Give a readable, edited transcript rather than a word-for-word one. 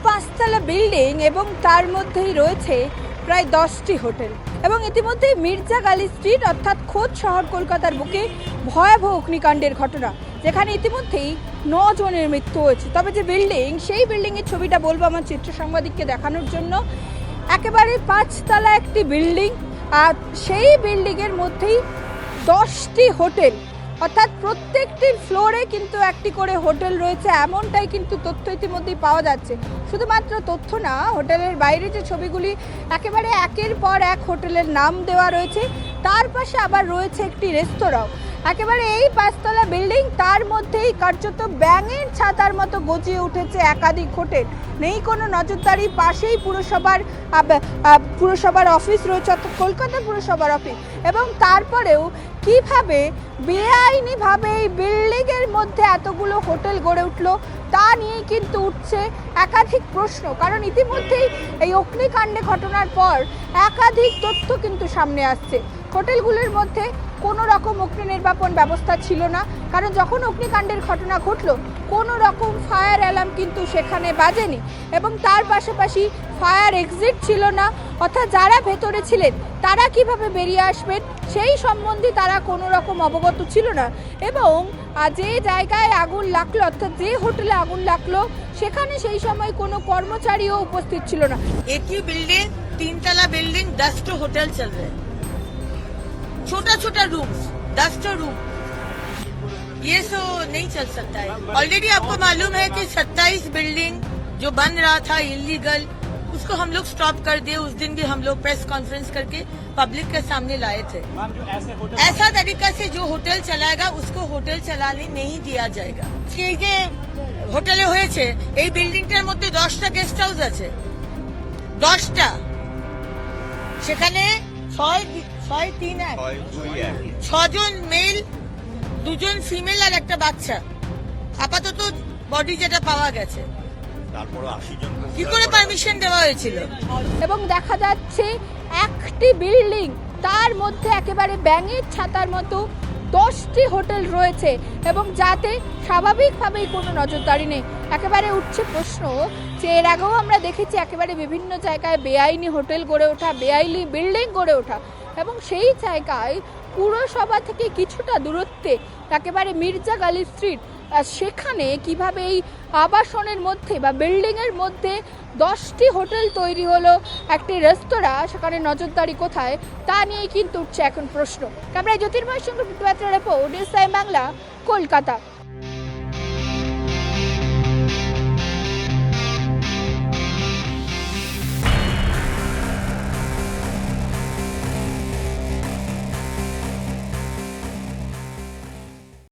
পাঁচতলা বিল্ডিং এবং তার মধ্যেই রয়েছে প্রায় 10টি হোটেল এবং ইতিমধ্যে মির্জা গালি স্ট্রিট অর্থাৎ খোদ শহর কলকাতার বুকে ভয়াবহ অগ্নিকাণ্ডের ঘটনা, যেখানে ইতিমধ্যেই 9 জনের মৃত্যু হয়েছে। তবে যে বিল্ডিং, সেই বিল্ডিংয়ের ছবিটা বলবো আমার চিত্র সাংবাদিককে দেখানোর জন্য। একেবারে 5তলা একটি বিল্ডিং, আর সেই বিল্ডিংয়ের মধ্যেই 10টি হোটেল, অর্থাৎ প্রত্যেকটি ফ্লোরে কিন্তু একটি করে হোটেল রয়েছে, এমনটাই কিন্তু তথ্য ইতিমধ্যেই পাওয়া যাচ্ছে। শুধুমাত্র তথ্য না, হোটেলের বাইরে যে ছবিগুলি একেবারে একের পর এক হোটেলের নাম দেওয়া রয়েছে, তার পাশে আবার রয়েছে একটি রেস্তোরাঁও। একেবারে এই 5তলা বিল্ডিং, তার মধ্যেই কার্যত ব্যাঙের ছাতার মতো গজিয়ে উঠেছে একাধিক হোটেল। নেই কোনো নজরদারি, পাশেই পুরসভার অফিস রয়েছে, অর্থাৎ কলকাতা পুরসভার অফিস। এবং তারপরেও কিভাবে বেআইনিভাবে এই বিল্ডিংয়ের মধ্যে এতগুলো হোটেল গড়ে উঠলো, তা নিয়েই কিন্তু উঠছে একাধিক প্রশ্ন। কারণ ইতিমধ্যেই এই অগ্নিকাণ্ডে ঘটনার পর একাধিক তথ্য কিন্তু সামনে আসছে। হোটেলগুলোর মধ্যে কোনো রকম অগ্নি নির্বাপন ব্যবস্থা ছিল না, কারণ যখন অগ্নিকাণ্ডের ঘটনা ঘটলো কোনো রকম ফায়ার অ্যালার্ম কিন্তু সেখানে বাজেনি এবং তার পাশাপাশি ফায়ার এক্সিট ছিল না, অর্থাৎ যারা ভেতরে ছিলেন তারা কিভাবে বেরিয়ে আসবেন সেই সম্বন্ধে তারা কোনো রকম অবগত ছিল না। এবং যে জায়গায় আগুন লাগলো, অর্থাৎ যে হোটেলে আগুন লাগলো, সেখানে সেই সময় কোনো কর্মচারীও উপস্থিত ছিল না। একই বিল্ডিং, 3 तला बिल्डिंग, 10 होटल चल रहे हैं, छोटा छोटा रूम्स, 10 रूम, ये तो नहीं चल सकता है। ऑलरेडी आपको मालूम है कि 27 बिल्डिंग जो बन रहा था इलीगल, उसको हम लोग स्टॉप कर दिए। उस दिन भी हम लोग प्रेस कॉन्फ्रेंस करके पब्लिक के सामने लाए थे। ऐसा तरीका से जो होटल चलाएगा उसको होटल चलाने नहीं दिया जाएगा। যে হোটেলে হয়েছে এই বিল্ডিংটার মধ্যে 10টা গেস্ট হাউস আছে, 10টা, সেখানে 6 জন মেল, 2 জন ফিমেল আর একটা বাচ্চা। আপাতত বডি যেটা পাওয়া গেছে, কি করে পারমিশন দেওয়া হয়েছিল? এবং দেখা যাচ্ছে একটি বিল্ডিং, তার মধ্যে একেবারে ব্যাঙের ছাতার মতো 10টি হোটেল রয়েছে এবং যাতে স্বাভাবিকভাবেই কোনো নজরদারি নেই। একেবারে উঠছে প্রশ্ন যে এর আগেও আমরা দেখেছি একেবারে বিভিন্ন জায়গায় বেআইনি হোটেল গড়ে ওঠা, বেআইনি বিল্ডিং গড়ে ওঠা, এবং সেই জায়গায় পুরসভা থেকে কিছুটা দূরত্বে একেবারে মির্জা গালি স্ট্রিট, সেখানে কিভাবে এই আবাসনের মধ্যে বা বিল্ডিংয়ের মধ্যে 10টি হোটেল তৈরি হলো, একটি রেস্তোরাঁ, সেখানে নজরদারি কোথায়, তা নিয়েই কিন্তু উঠছে এখন প্রশ্ন। ক্যামেরায় জ্যোতির্ময় সঙ্গে report, news time Bangla, Kolkata.